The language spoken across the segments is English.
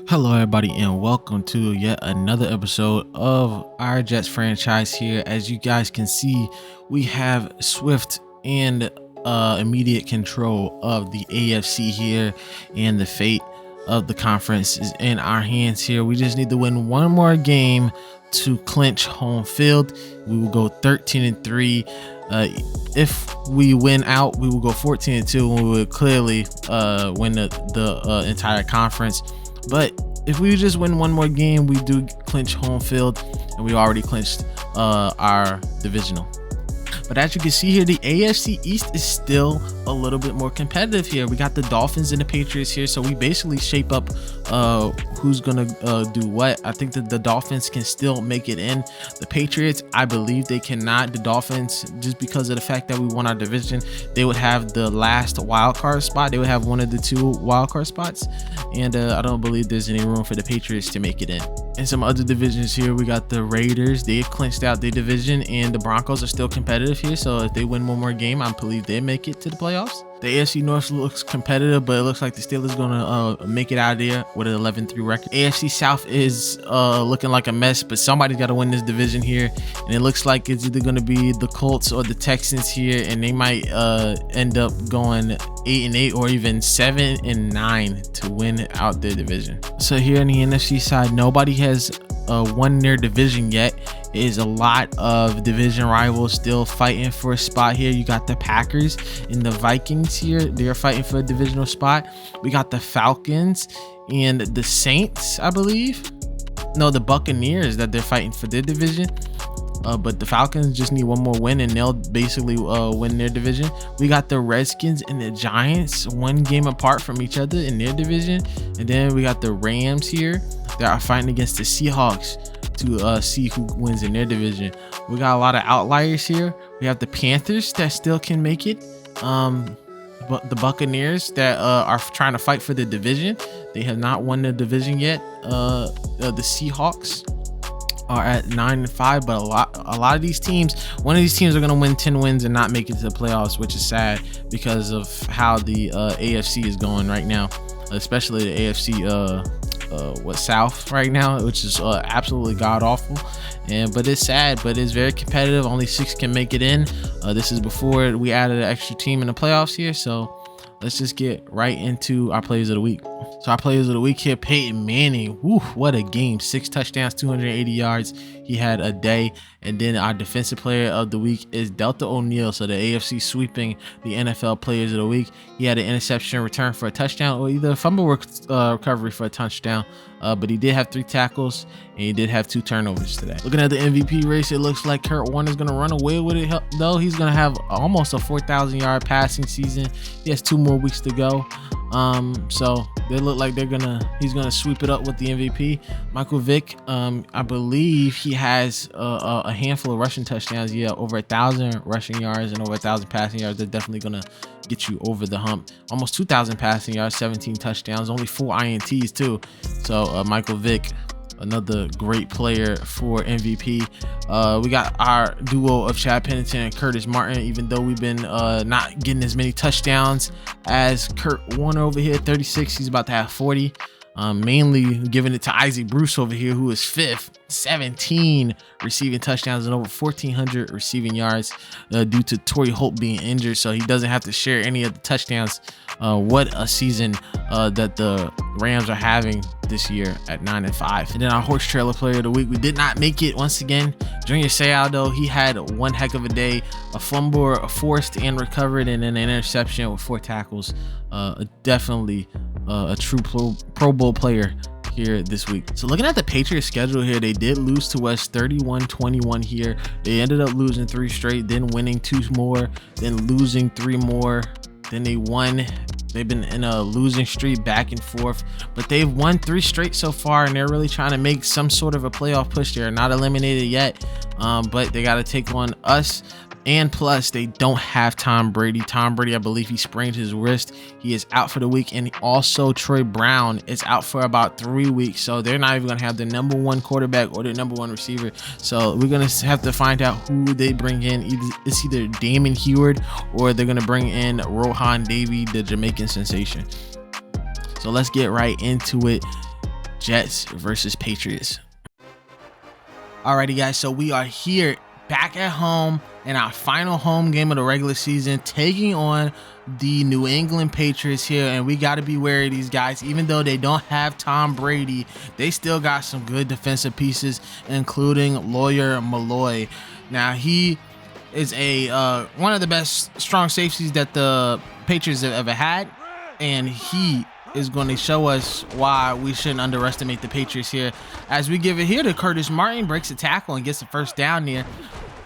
Hello, everybody, and welcome to yet another episode of our Jets franchise here. As you guys can see, we have swift and immediate control of the AFC here, and the fate of the conference is in our hands here. We just need to win one more game to clinch home field. We will go 13-3. If we win out, we will go 14-2, and we will clearly win the entire conference. But if we just win one more game, we do clinch home field, and we already clinched our divisional. But as you can see here, the AFC East is still a little bit more competitive here. We got the Dolphins and the Patriots here, so we basically shape up who's gonna do what. I think that the Dolphins can still make it in. The Patriots, I believe they cannot. The Dolphins, just because of the fact that we won our division, they would have the last wild card spot. They would have one of the two wild card spots, and I don't believe there's any room for the Patriots to make it in. In some other divisions here, we got the Raiders. They've clinched out their division, and the Broncos are still competitive here. So if they win one more game, I believe they make it to the playoffs. The AFC North looks competitive, but it looks like the Steelers gonna make it out of there with an 11-3 record. AFC South is looking like a mess, but somebody's got to win this division here, and it looks like it's either gonna be the Colts or the Texans here, and they might end up going 8-8 or even 7-9 to win out their division. So here in the NFC side, nobody has won their division yet. It is a lot of division rivals still fighting for a spot here. You got the Packers and the Vikings here. They're fighting for a divisional spot. We got the Falcons and the Saints, I believe. No, the Buccaneers, that they're fighting for their division. But the Falcons just need one more win, and they'll basically win their division. We got the Redskins and the Giants, one game apart from each other in their division. And then we got the Rams here that are fighting against the Seahawks to see who wins in their division. We got a lot of outliers here. We have the Panthers that still can make it. But the Buccaneers that are trying to fight for the division, they have not won the division yet. The Seahawks are at 9-5, but a lot of these teams, one of these teams are going to win 10 wins and not make it to the playoffs, which is sad because of how the AFC is going right now, especially the AFC South right now, which is absolutely god awful. But it's sad, but it's very competitive. Only 6 can make it in. This is before we added an extra team in the playoffs here, so let's just get right into our players of the week. So our players of the week here, Peyton Manning. Woo, what a game. 6 touchdowns, 280 yards. He had a day. And then our defensive player of the week is Delta O'Neal. So the AFC sweeping the NFL players of the week. He had an interception return for a touchdown, or either a fumble recovery for a touchdown. But he did have 3 tackles, and he did have 2 turnovers today. Looking at the MVP race, it looks like Kurt Warner's going to run away with it, though. He's going to have almost a 4,000 yard passing season. He has 2 more weeks to go. So they look like he's gonna sweep it up with the MVP. Michael Vick, I believe he has a handful of rushing touchdowns. Yeah, over 1,000 rushing yards and over 1,000 passing yards. They're definitely gonna get you over the hump. Almost 2,000 passing yards, 17 touchdowns, only 4 INTs too. So Michael Vick, another great player for MVP. We got our duo of Chad Pennington and Curtis Martin, even though we've been not getting as many touchdowns as Kurt Warner over here, 36. He's about to have 40. Mainly giving it to Isaac Bruce over here, who is 5th, 17 receiving touchdowns and over 1,400 receiving yards due to Torrey Holt being injured, so he doesn't have to share any of the touchdowns. What a season that the Rams are having this year at 9-5. And then our horse trailer player of the week, we did not make it once again. Junior Seau, though, he had one heck of a day. A fumble forced and recovered, and then an interception with 4 tackles. Definitely a true Pro Bowl player here this week. So looking at the Patriots schedule here, they did lose to us 31-21 here. They ended up losing 3 straight, then winning 2 more, then losing 3 more, then they won. They've been in a losing streak back and forth, but they've won 3 straight so far, and they're really trying to make some sort of a playoff push. They're not eliminated yet, but they got to take on us. And plus, they don't have Tom Brady. Tom Brady, I believe he sprained his wrist. He is out for the week. And also, Troy Brown is out for about 3 weeks. So they're not even going to have the number 1 quarterback or the number 1 receiver. So we're going to have to find out who they bring in. It's either Damon Heward or they're going to bring in Rohan Davey, the Jamaican sensation. So let's get right into it. Jets versus Patriots. Alrighty guys, so we are here back at home in our final home game of the regular season, taking on the New England Patriots here, and we got to be wary of these guys. Even though they don't have Tom Brady, they still got some good defensive pieces, including Lawyer Malloy. Now he is a one of the best strong safeties that the Patriots have ever had, and he is going to show us why we shouldn't underestimate the Patriots here. As we give it here to Curtis Martin, breaks a tackle and gets the first down there.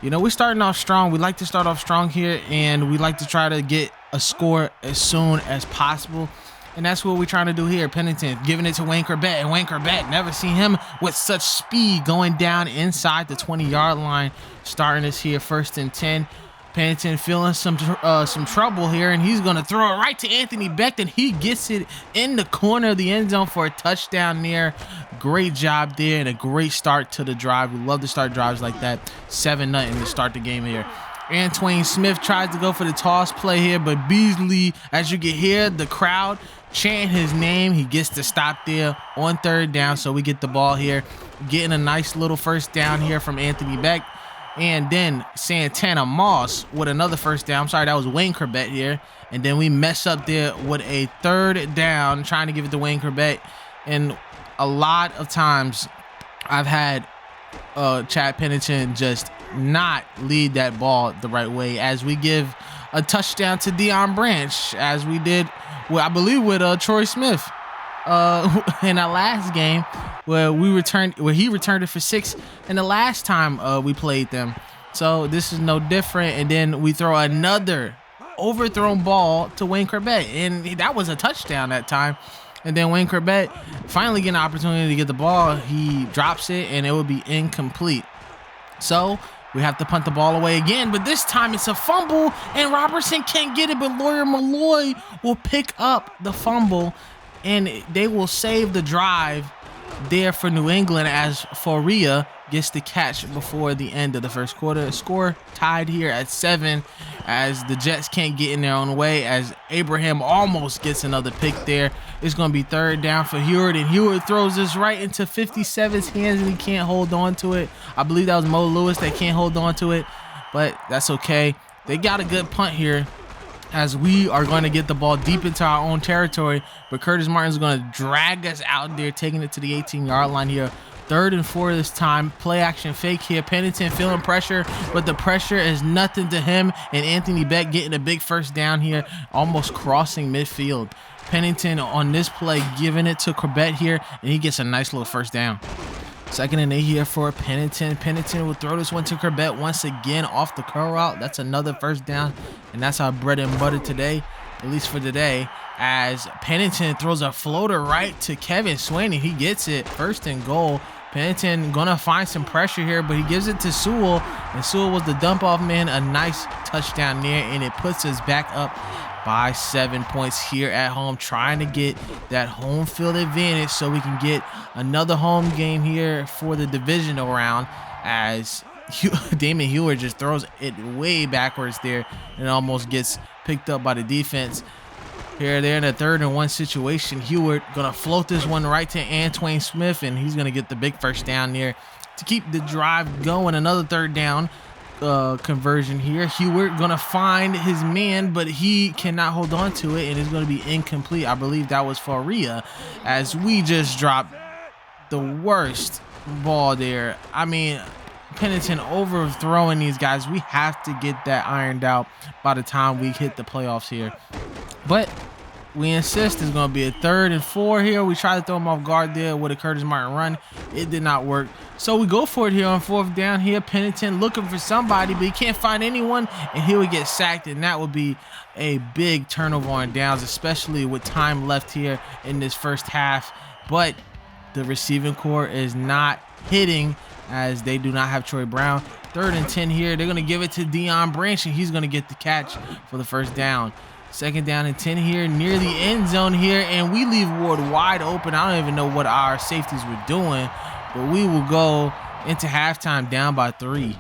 You know, we're starting off strong. We like to start off strong here, and we like to try to get a score as soon as possible. And that's what we're trying to do here. Pennington giving it to Wayne Corbett, and Wayne Corbett, never seen him with such speed, going down inside the 20-yard line, starting us here 1st and 10. Pennington feeling some trouble here, and he's going to throw it right to Anthony Beck, and he gets it in the corner of the end zone for a touchdown there. Great job there, and a great start to the drive. We love to start drives like that. 7-0 to start the game here. Antoine Smith tries to go for the toss play here, but Beasley, as you can hear the crowd chant his name, he gets to stop there on 3rd down, so we get the ball here. Getting a nice little first down here from Anthony Beck. And then Santana Moss with another first down. I'm sorry, that was Wayne Corbett here. And then we mess up there with a 3rd down, trying to give it to Wayne Corbett. And a lot of times I've had Chad Pennington just not lead that ball the right way, as we give a touchdown to Deion Branch, as we did, I believe, with Troy Smith in that last game, where he returned it for 6 in the last time we played them. So this is no different. And then we throw another overthrown ball to Wayne Corbett, and that was a touchdown that time. And then Wayne Corbett finally get an opportunity to get the ball. He drops it, and it will be incomplete. So we have to punt the ball away again, but this time it's a fumble, and Robertson can't get it, but Lawyer Malloy will pick up the fumble, and they will save the drive there for New England, as Faria gets the catch before the end of the first quarter. Score tied here at 7, as the Jets can't get in their own way, as Abraham almost gets another pick there. It's going to be 3rd down for Heward, and Heward throws this right into 57's hands, and he can't hold on to it. I believe that was Mo Lewis that can't hold on to it, but that's okay. They got a good punt here, as we are going to get the ball deep into our own territory, but Curtis Martin's going to drag us out there, taking it to the 18-yard line here. 3rd and 4 this time. Play action fake here. Pennington feeling pressure, but the pressure is nothing to him, and Anthony Beck getting a big first down here, almost crossing midfield. Pennington on this play giving it to Corbett here, and he gets a nice little first down. 2nd and 8 here for Pennington. Pennington will throw this one to Corbett once again off the curl route. That's another first down, and that's our bread and butter today, at least for today, as Pennington throws a floater right to Kevin Swaney. He gets it. 1st and goal. Pennington gonna find some pressure here, but he gives it to Sewell, and Sewell was the dump off man. A nice touchdown there, and it puts us back up by 7 points here at home, trying to get that home field advantage so we can get another home game here for the divisional round, as Damon Heward just throws it way backwards there and almost gets picked up by the defense. Here, they're in a 3rd and 1 situation. Heward gonna float this one right to Antoine Smith, and he's gonna get the big first down there to keep the drive going. Another 3rd down conversion here. Heward gonna find his man, but he cannot hold on to it, and it's gonna be incomplete. I believe that was Faria, as we just dropped the worst ball there. I mean, Pennington overthrowing these guys. We have to get that ironed out by the time we hit the playoffs here. But we insist it's going to be a 3rd and 4 here. We try to throw him off guard there with a Curtis Martin run. It did not work. So we go for it here on 4th down here. Pennington looking for somebody, but he can't find anyone, and he would get sacked, and that would be a big turnover on downs, especially with time left here in this first half. But the receiving core is not hitting, as they do not have Troy Brown. 3rd and 10 here. They're going to give it to Deion Branch, and he's going to get the catch for the first down. 2nd down and 10 here, near the end zone here, and we leave Ward wide open. I don't even know what our safeties were doing, but we will go into halftime down by 3.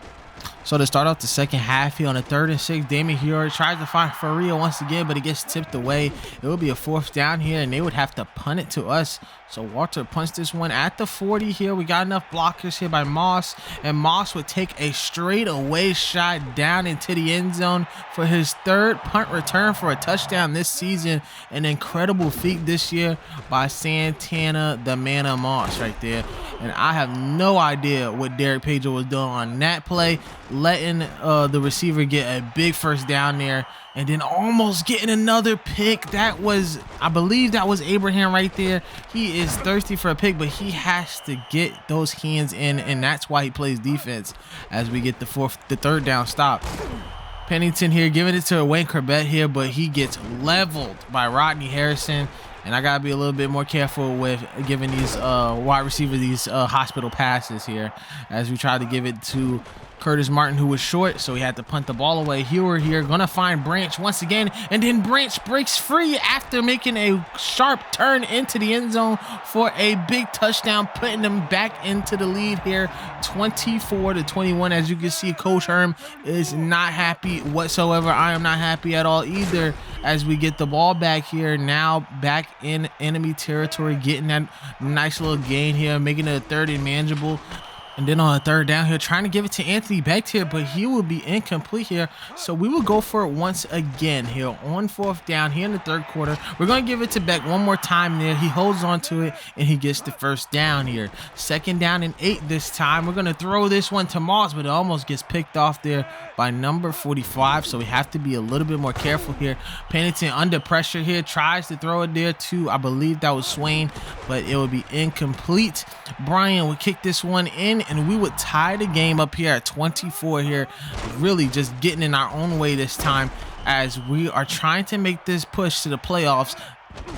So to start off the second half here on a 3rd and 6, Damon Heward tries to find Faria once again, but it gets tipped away. It will be a 4th down here, and they would have to punt it to us. So Walter punts this one at the 40 here. We got enough blockers here by Moss, and Moss would take a straightaway shot down into the end zone for his third punt return for a touchdown this season. An incredible feat this year by Santana, the man of Moss right there. And I have no idea what Derek Pedro was doing on that play, letting the receiver get a big first down there, and then almost getting another pick. That was, I believe that was Abraham right there. He is thirsty for a pick, but he has to get those hands in, and that's why he plays defense as we get the third down stop. Pennington here giving it to Wayne Corbett here, but he gets leveled by Rodney Harrison. And I gotta be a little bit more careful with giving these wide receivers these hospital passes here, as we try to give it to Curtis Martin, who was short, so he had to punt the ball away. Hewer here gonna find Branch once again, and then Branch breaks free after making a sharp turn into the end zone for a big touchdown, putting them back into the lead here, 24-21. As you can see, Coach Herm is not happy whatsoever. I am not happy at all either, as we get the ball back here, now back in enemy territory, getting that nice little gain here, making it a third and manageable. And then on a third down here, trying to give it to Anthony Becht here, but he will be incomplete here. So we will go for it once again here on fourth down here in the third quarter. We're going to give it to Becht one more time there. He holds on to it, and he gets the first down here. Second down and 8 this time. We're going to throw this one to Moss, but it almost gets picked off there by number 45. So we have to be a little bit more careful here. Pennington under pressure here, tries to throw it there to, I believe that was Swain, but it would be incomplete. Brian would kick this one in, and we would tie the game up here at 24 here, really just getting in our own way this time, as we are trying to make this push to the playoffs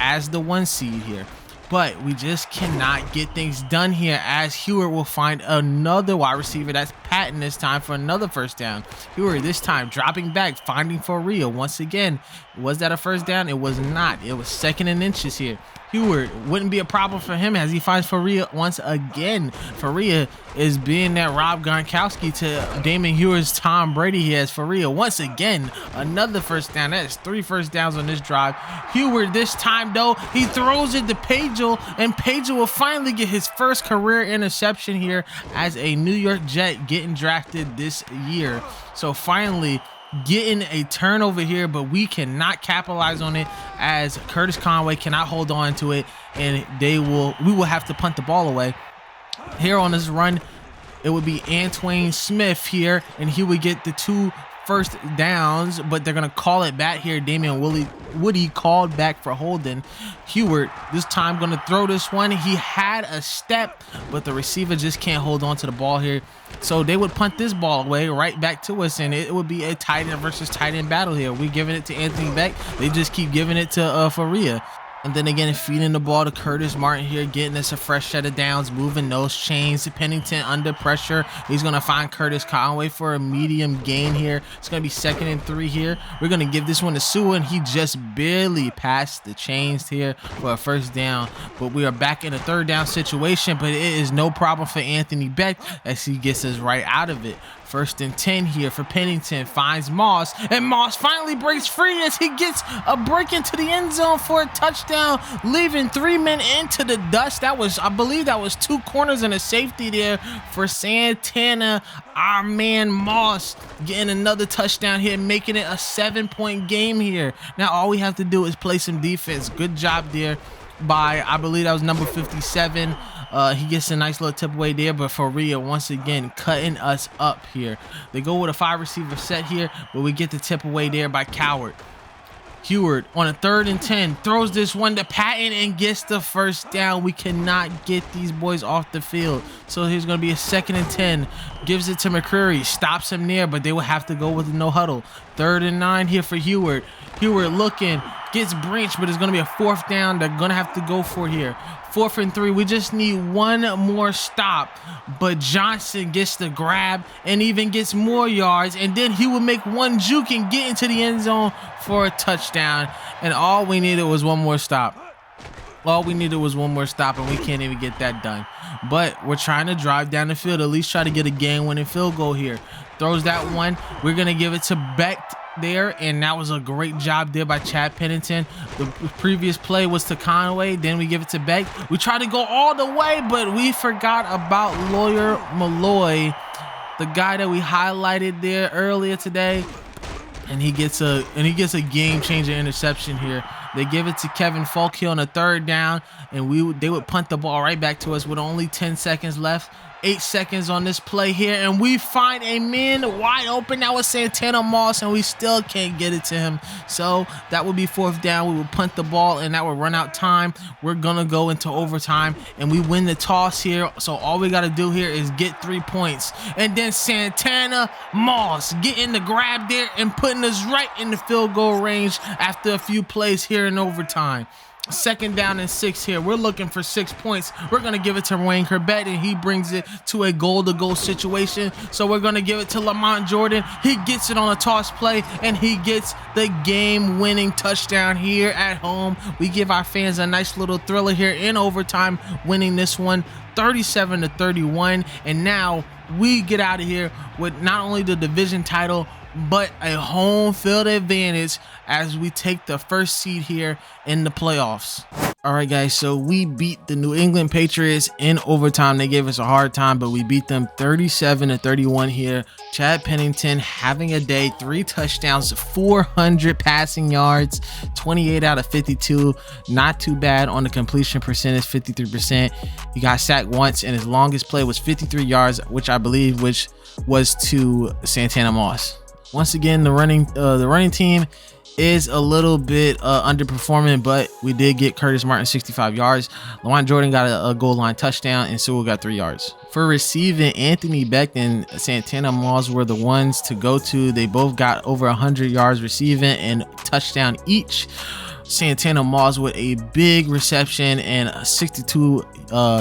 as the 1 seed here. But we just cannot get things done here, as Hewitt will find another wide receiver. That's Patton this time for another first down. Hewitt this time dropping back, finding Faria once again. Was that a first down? It was not. It was 2nd and inches here. Hewitt wouldn't be a problem for him as he finds Faria once again. Faria is being that Rob Gronkowski to Damon Hewitt's Tom Brady. He has Faria once again, another first down. That is 3 first downs on this drive. Hewitt this time though, he throws it to Pedro, and Pedro will finally get his first career interception here as a New York Jet getting drafted this year. So finally getting a turnover here, but we cannot capitalize on it, as Curtis Conway cannot hold on to it, and we will have to punt the ball away. Here on this run, it would be Antwain Smith here, and he would get the 2 first downs, but they're gonna call it back here. Damian Woody called back for holding. Hewitt this time gonna throw this one. He had a step, but the receiver just can't hold on to the ball here. So they would punt this ball away right back to us, and it would be a tight end versus tight end battle here. We're giving it to Anthony Becht. They just keep giving it to Faria. And then again, feeding the ball to Curtis Martin here, getting us a fresh set of downs, moving those chains. Pennington under pressure. He's going to find Curtis Conway for a medium gain here. It's going to be 2nd and 3 here. We're going to give this one to Sewell, and he just barely passed the chains here for a first down. But we are back in a third down situation, but it is no problem for Anthony Becht as he gets us right out of it. 1st and 10 here for Pennington, finds Moss, and Moss finally breaks free as he gets a break into the end zone for a touchdown, leaving 3 men into the dust. That was, I believe that was 2 corners and a safety there for Santana. Our man Moss getting another touchdown here, making it a 7-point game here. Now all we have to do is play some defense. Good job there by, I believe that was number 57. He gets a nice little tip away there, but Faria once again cutting us up here. They go with a 5 receiver set here, but we get the tip away there by Coward. Hewitt on a 3rd and 10 throws this one to Patton and gets the first down. We cannot get these boys off the field, so here's going to be a 2nd and 10. Gives it to McCreary, stops him there, but they will have to go with the no huddle. 3rd and 9 here for Hewitt. Hewitt looking, gets Branch, but it's going to be a 4th down. They're going to have to go for here. 4th and 3. We just need one more stop, but Johnson gets the grab and even gets more yards, and then he would make one juke and get into the end zone for a touchdown. And all we needed was one more stop. All we needed was one more stop, and we can't even get that done. But we're trying to drive down the field, at least try to get a game-winning field goal here. Throws that one. We're going to give it to Becht. there, and that was a great job there by Chad Pennington. The previous play was to Conway, then we give it to Beck. We try to go all the way, but we forgot about Lawyer Malloy, the guy that we highlighted there earlier today, and he gets a game-changer interception here. They give it to Kevin Falk here on a third down, and they would punt the ball right back to us with only 10 seconds left. 8 seconds on this play here, and we find a man wide open. That was Santana Moss, and we still can't get it to him. So that would be fourth down. We would punt the ball, and that would run out time. We're gonna go into overtime, and we win the toss here. So all we gotta do here is get 3 points, and then Santana Moss getting the grab there and putting us right in the field goal range after a few plays here in overtime. Second down and 6 here. We're looking for 6 points. We're going to give it to Wayne Corbett, and he brings it to a goal-to-goal situation. So we're going to give it to Lamont Jordan. He gets it on a toss play, and he gets the game-winning touchdown here at home. We give our fans a nice little thriller here in overtime, winning this one 37-31. And now we get out of here with not only the division title, but a home field advantage as we take the first seed here in the playoffs. All right, guys, so we beat the New England Patriots in overtime. They gave us a hard time, but we beat them 37-31 here. Chad Pennington having a day, 3 touchdowns, 400 passing yards, 28 out of 52. Not too bad on the completion percentage, 53%. He got sacked once, and his longest play was 53 yards, which was to Santana Moss. Once again, the running team is a little bit underperforming, but we did get Curtis Martin 65 yards. Lamont Jordan got a goal line touchdown, and Sewell got 3 yards. For receiving, Anthony Beck and Santana Moss were the ones to go to. They both got over 100 yards receiving and touchdown each. Santana Moss with a big reception and 62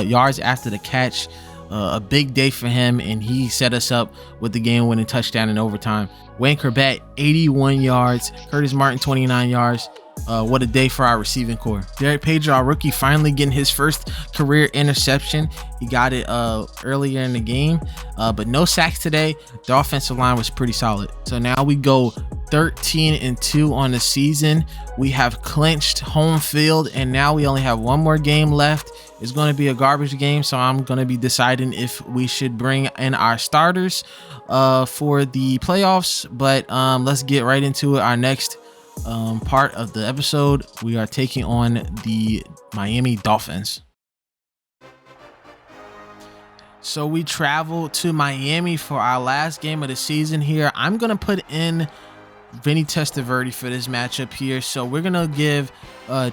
yards after the catch. A big day for him, and he set us up with the game-winning touchdown in overtime. Wayne Corbett, 81 yards. Curtis Martin, 29 yards. What a day for our receiving core. Derek Pedro, our rookie, finally getting his first career interception. He got it earlier in the game, but no sacks today. The offensive line was pretty solid. So now we go 13-2 on the season. We have clinched home field, and now we only have one more game left. It's going to be a garbage game, so I'm going to be deciding if we should bring in our starters for the playoffs. But let's get right into it. Our next part of the episode, we are taking on the Miami Dolphins. So we travel to Miami for our last game of the season here. I'm going to put in Vinny Testaverde for this matchup here. So we're gonna give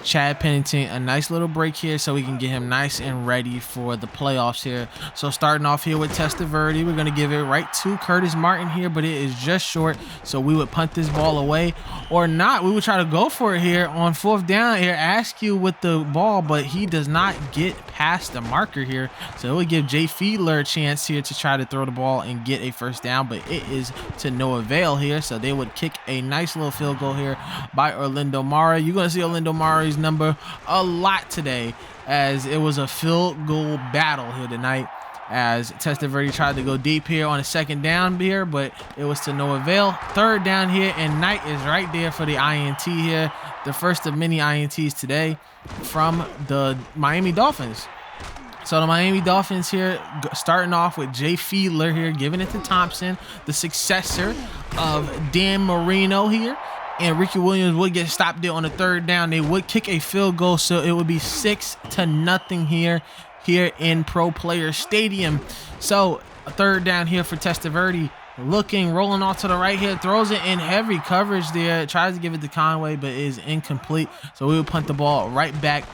Chad Pennington a nice little break here so we can get him nice and ready for the playoffs here. So starting off here with Testaverde, we're gonna give it right to Curtis Martin here, but it is just short. So we would punt this ball away or not. We would try to go for it here on fourth down here. Askew with the ball, but he does not get past the marker here. So it would give Jay Fiedler a chance here to try to throw the ball and get a first down, but it is to no avail here. So they would kick a nice little field goal here by Orlando Mara. You're going to see Orlando Mara's number a lot today, as it was a field goal battle here tonight, as Testaverde tried to go deep here on a second down here, but it was to no avail. Third down here, and Knight is right there for the INT here, the first of many INTs today from the Miami Dolphins. So the Miami Dolphins here starting off with Jay Fiedler here, giving it to Thompson, the successor of Dan Marino here. And Ricky Williams would get stopped there on the third down. They would kick a field goal, so it would be 6-0 here in Pro Player Stadium. So a third down here for Testaverde. Rolling off to the right here, throws it in heavy coverage there. Tries to give it to Conway, but is incomplete. So we would punt the ball right back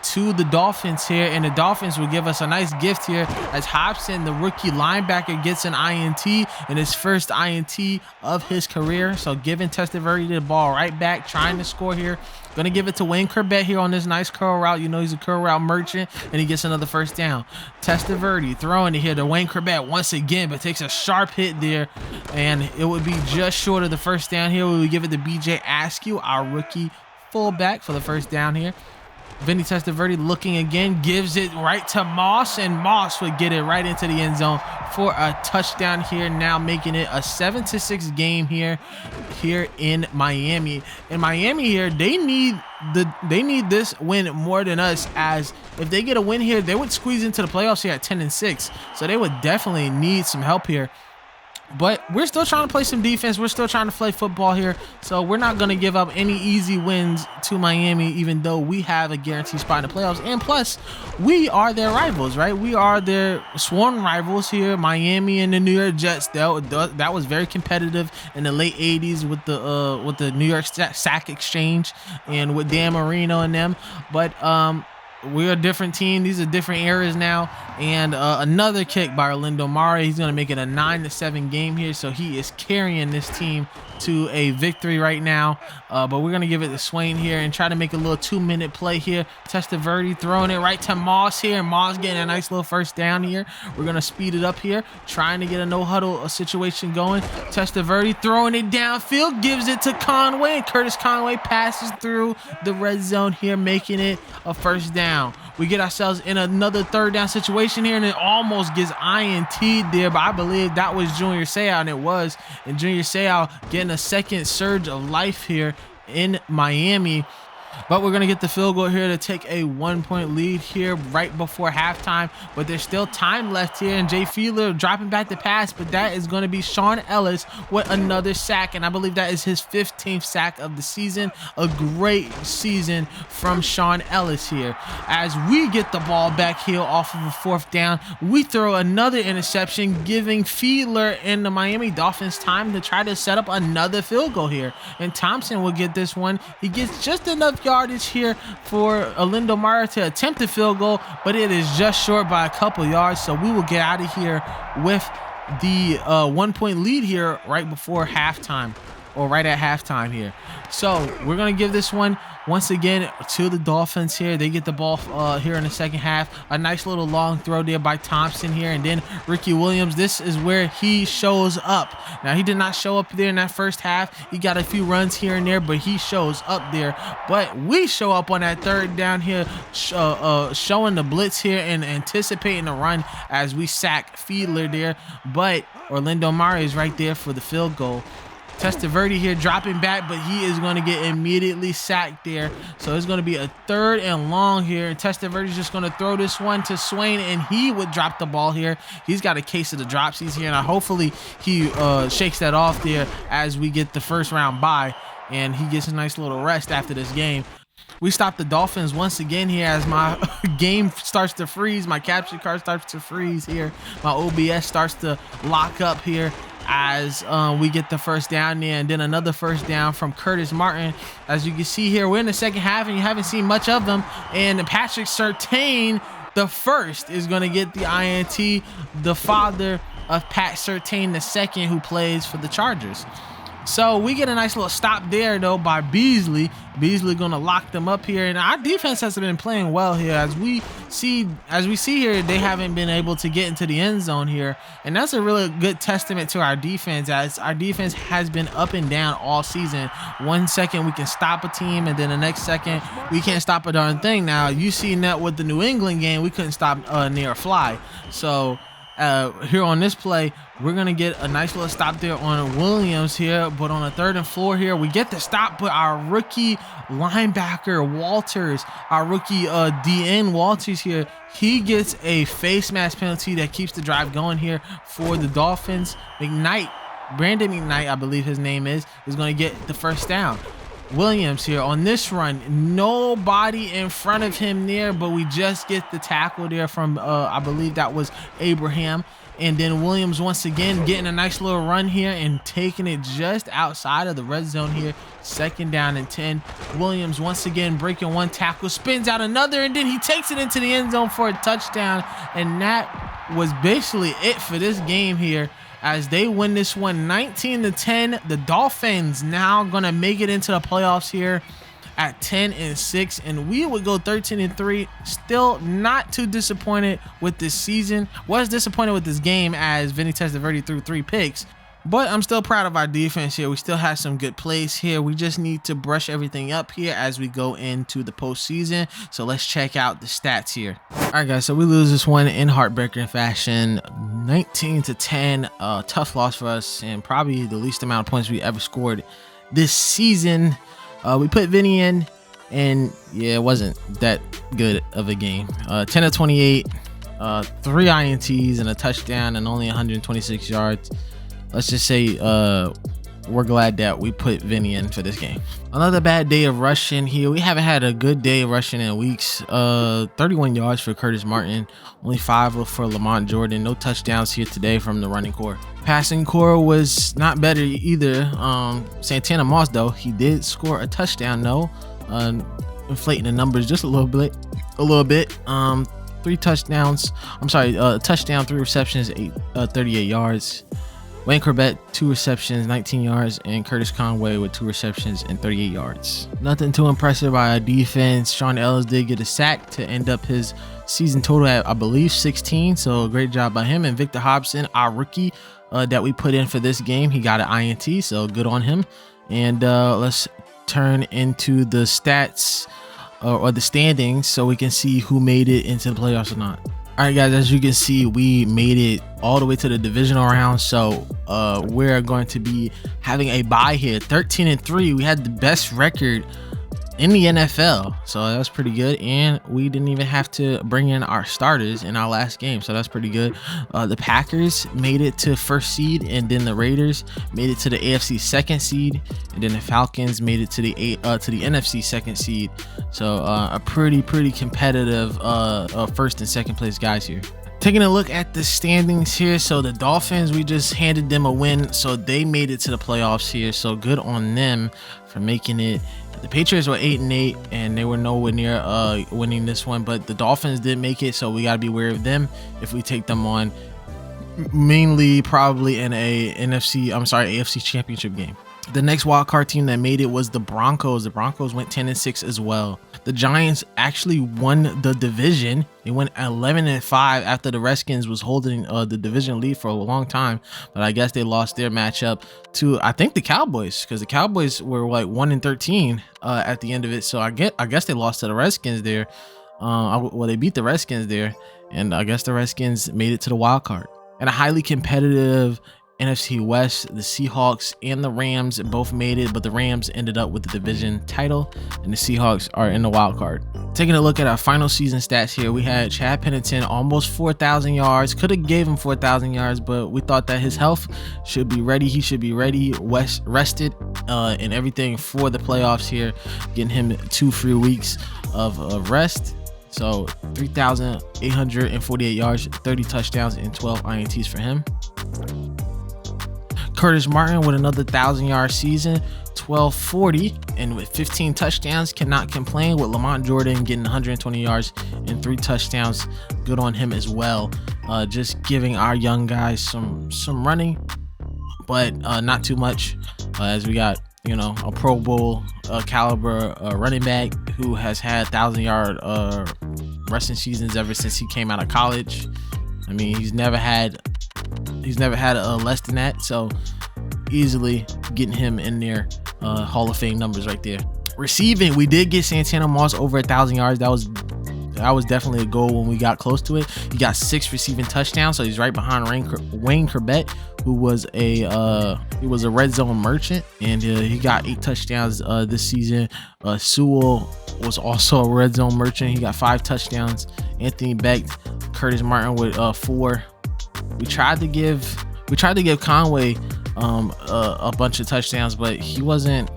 to the Dolphins here, and the Dolphins will give us a nice gift here as Hobson, the rookie linebacker, gets an INT and his first INT of his career. So giving Testaverde the ball right back, trying to score here. Gonna give it to Wayne Corbett here on this nice curl route. You know he's a curl route merchant, and he gets another first down. Testaverde throwing it here to Wayne Corbett once again, but takes a sharp hit there, and it would be just short of the first down here. We would give it to BJ Askew, our rookie fullback, for the first down here. Vinny Testaverde looking again, gives it right to Moss, and Moss would get it right into the end zone for a touchdown here, now making it a 7-6 game here in Miami. In Miami here, they need this win more than us, as if they get a win here, they would squeeze into the playoffs here at 10-6. So they would definitely need some help here. But we're still trying to play some defense. We're still trying to play football here. So we're not going to give up any easy wins to Miami, even though we have a guaranteed spot in the playoffs. And plus, we are their rivals, right? We are their sworn rivals here, Miami and the New York Jets. That was very competitive in the late 80s with the New York Sack Exchange and with Dan Marino and them. But we're a different team. These are different eras now. And another kick by Orlando Mare. He's going to make it a 9-7 game here. So he is carrying this team to a victory right now. But we're going to give it to Swain here and try to make a little 2-minute play here. Testaverde throwing it right to Moss here. Moss getting a nice little first down here. We're going to speed it up here, trying to get a no-huddle situation going. Testaverde throwing it downfield, gives it to Conway, and Curtis Conway passes through the red zone here, making it a first down. We get ourselves in another third down situation here, and it almost gets INT'd there, but I believe that was Junior Seau, and it was. And Junior Seau getting a second surge of life here in Miami. But we're going to get the field goal here to take a 1-point lead here right before halftime. But there's still time left here, and Jay Fiedler dropping back the pass, but that is going to be Sean Ellis with another sack, and I believe that is his 15th sack of the season. A great season from Sean Ellis here. As we get the ball back here off of a 4th down, we throw another interception, giving Fiedler and the Miami Dolphins time to try to set up another field goal here. And Thompson will get this one. He gets just enough yardage here for Orlando Mare to attempt the field goal, but it is just short by a couple yards. So we will get out of here with the 1-point lead here right before halftime, or right at halftime here. So we're going to give this one once again to the Dolphins here. They get the ball here in the second half. A nice little long throw there by Thompson here, and then Ricky Williams. This is where he shows up. Now, he did not show up there in that first half. He got a few runs here and there, but he shows up there. But we show up on that third down here, showing the blitz here and anticipating the run as we sack Fiedler there. But Orlando Mare is right there for the field goal. Testaverde here dropping back, but he is going to get immediately sacked there. So it's going to be a 3rd and long here. And Testaverde is just going to throw this one to Swain, and he would drop the ball here. He's got a case of the dropsies here, and hopefully he shakes that off there as we get the first round bye, and he gets a nice little rest after this game. We stop the Dolphins once again here as my game starts to freeze. My capture card starts to freeze here. My OBS starts to lock up here as we get the first down there, and then another first down from Curtis Martin. As you can see here, we're in the second half, and you haven't seen much of them. And Patrick Surtain, the first, is going to get the INT, the father of Pat Surtain II, who plays for the Chargers. So we get a nice little stop there, though, by Beasley. Beasley going to lock them up here, and our defense has been playing well here. As we see here, they haven't been able to get into the end zone here, and that's a really good testament to our defense, as our defense has been up and down all season. 1 second we can stop a team, and then the next second we can't stop a darn thing. Now, you seen that with the New England game, we couldn't stop near a fly. So here on this play, we're going to get a nice little stop there on Williams here, but on a 3rd and 4 here, we get the stop, but our rookie linebacker Walters, our rookie DN Walters here, he gets a face mask penalty that keeps the drive going here for the Dolphins. Brandon McKnight, I believe his name is going to get the first down. Williams here on this run, nobody in front of him there, but we just get the tackle there from I believe that was Abraham. And then Williams once again getting a nice little run here and taking it just outside of the red zone here. 2nd down and 10. Williams once again breaking one tackle, spins out another, and then he takes it into the end zone for a touchdown. And that was basically it for this game here, as they win this one 19-10. The Dolphins now gonna make it into the playoffs here at 10-6, and we would go 13-3. Still not too disappointed with this season. Was disappointed with this game as Vinny Testaverde threw 3 picks, But I'm still proud of our defense here. We still have some good plays here. We just need to brush everything up here as we go into the postseason. So let's check out the stats here. All right, guys. So we lose this one in heartbreaking fashion, 19-10. Tough loss for us, and probably the least amount of points we ever scored this season. We put Vinny in, and yeah, it wasn't that good of a game. 10-28, 3 INTs and a touchdown, and only 126 yards. Let's just say we're glad that we put Vinny in for this game. Another bad day of rushing here. We haven't had a good day of rushing in weeks. 31 yards for Curtis Martin, only 5 for Lamont Jordan. No touchdowns here today from the running core. Passing core was not better either. Santana Moss, though, he did score a touchdown, though, inflating the numbers just a little bit. 3 touchdowns. I'm sorry, touchdown, 3 receptions, 38 yards. Wayne Corbett, 2 receptions, 19 yards, and Curtis Conway with 2 receptions and 38 yards. Nothing too impressive by our defense. Sean Ellis did get a sack to end up his season total at, I believe, 16. So great job by him. And Victor Hobson, our rookie that we put in for this game, he got an INT, so good on him. And let's turn into the stats or the standings so we can see who made it into the playoffs or not. All right, guys, as you can see, we made it all the way to the divisional round. So we're going to be having a bye here. 13-3. We had the best record in the NFL, so that's pretty good. And we didn't even have to bring in our starters in our last game, so that's pretty good. The Packers made it to 1st seed, and then the Raiders made it to the AFC 2nd seed, and then the Falcons made it to the NFC 2nd seed. So a pretty competitive 1st and 2nd place guys here. Taking a look at the standings here, so the Dolphins, we just handed them a win, so they made it to the playoffs here, so good on them for making it. The Patriots were 8-8, and they were nowhere near winning this one, but the Dolphins did make it, so we got to be aware of them if we take them on, mainly probably in a AFC championship game. The next wild card team that made it was the Broncos. The Broncos went 10-6 as well. The Giants actually won the division. They went 11-5 after the Redskins was holding the division lead for a long time, but I guess they lost their matchup to, I think, the Cowboys, because the Cowboys were like 1-13 at the end of it. So I guess they lost to the Redskins there. Well, they beat the Redskins there, and I guess the Redskins made it to the wild card. And a highly competitive NFC West, the Seahawks and the Rams both made it, but the Rams ended up with the division title, and the Seahawks are in the wild card. Taking a look at our final season stats here, we had Chad Pennington almost 4,000 yards. Could have gave him 4,000 yards, but we thought that his health should be ready. He should be ready, rested, and everything for the playoffs here, getting him 2 free weeks of rest. So 3,848 yards, 30 touchdowns, and 12 INTs for him. Curtis Martin with another 1,000-yard season, 1,240, and with 15 touchdowns, cannot complain. With Lamont Jordan getting 120 yards and 3 touchdowns, good on him as well. Just giving our young guys some running, but not too much, as we got, a Pro Bowl caliber running back who has had 1,000-yard rushing seasons ever since he came out of college. I mean, he's never had less than that, so easily getting him in there, Hall of Fame numbers right there. Receiving, we did get Santana Moss over 1,000 yards. That was definitely a goal when we got close to it. He got 6 receiving touchdowns, so he's right behind Wayne Corbett, who was a red zone merchant, and he got 8 touchdowns this season. Sewell was also a red zone merchant. He got 5 touchdowns. Anthony Beck, Curtis Martin with 4. We tried to give Conway a bunch of touchdowns, but he wasn't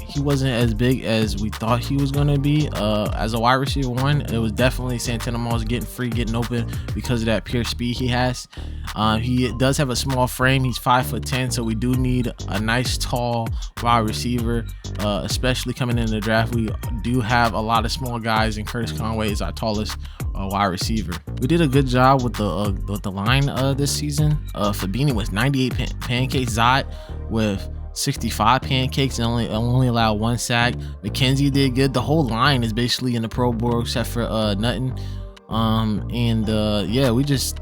as big as we thought he was going to be as a wide receiver one. It was definitely Santana Moss getting free, getting open because of that pure speed he has. He does have a small frame. He's 5'10", so we do need a nice tall wide receiver, especially coming in the draft. We do have a lot of small guys, and Curtis Conway is our tallest wide receiver. We did a good job with the line this season. Fabini was 98 pancakes, Zot with 65 pancakes and only allowed 1 sack. McKenzie did good. The whole line is basically in the Pro Bowl except for Nutton. Yeah, we just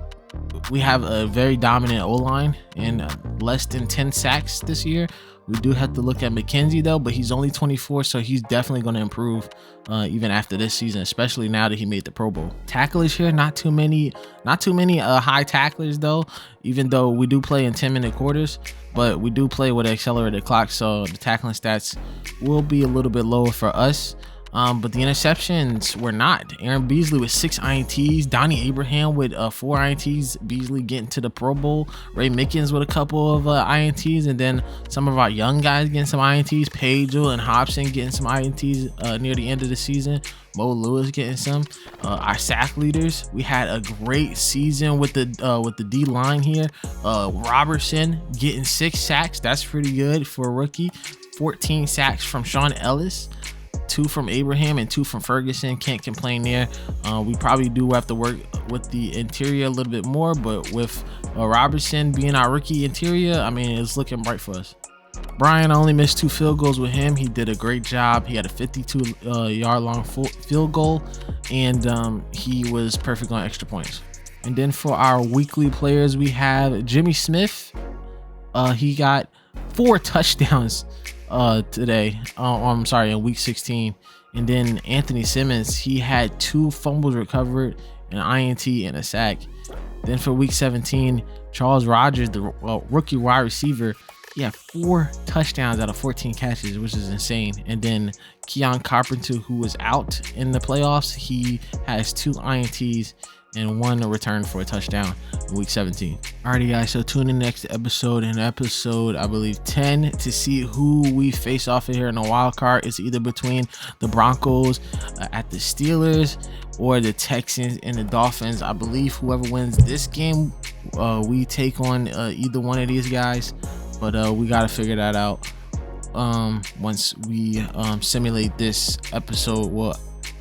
we have a very dominant O-line and less than 10 sacks this year. We do have to look at McKenzie though, but he's only 24, so he's definitely going to improve even after this season, especially now that he made the Pro Bowl. Tacklers here, not too many high tacklers though, even though we do play in 10-minute quarters, but we do play with an accelerated clock, so the tackling stats will be a little bit lower for us. But the interceptions were not. Aaron Beasley with 6 INTs, Donnie Abraham with 4 INTs, Beasley getting to the Pro Bowl, Ray Mickens with a couple of INTs, and then some of our young guys getting some INTs, Pagel and Hobson getting some INTs near the end of the season, Mo Lewis getting some. Our sack leaders, we had a great season with the D line here. Robertson getting 6 sacks, that's pretty good for a rookie. 14 sacks from Sean Ellis, 2 from Abraham and 2 from Ferguson. Can't complain there. We probably do have to work with the interior a little bit more, but with Robertson being our rookie interior, I mean, it's looking bright for us. Brian, I only missed 2 field goals with him. He did a great job. He had a 52-yard long field goal, and he was perfect on extra points. And then for our weekly players, we have Jimmy Smith. He got 4 touchdowns today. I'm sorry, in week 16. And then Anthony Simmons, he had 2 fumbles recovered, an INT and a sack. Then for week 17, Charles Rogers, the rookie wide receiver, he had 4 touchdowns out of 14 catches, which is insane. And then Keon Carpenter, who was out in the playoffs, he has 2 INTs and 1 return for a touchdown in week 17. Alrighty guys, so tune in next episode, I believe 10, to see who we face off here in the wild card. It's either between the Broncos at the Steelers or the Texans and the Dolphins. I believe whoever wins this game, we take on either one of these guys, but we got to figure that out once we simulate this episode. We'll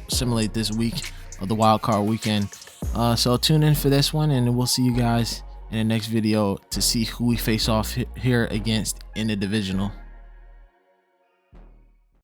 simulate this week of the wild card weekend. So tune in for this one, and we'll see you guys in the next video to see who we face off here against in the divisional.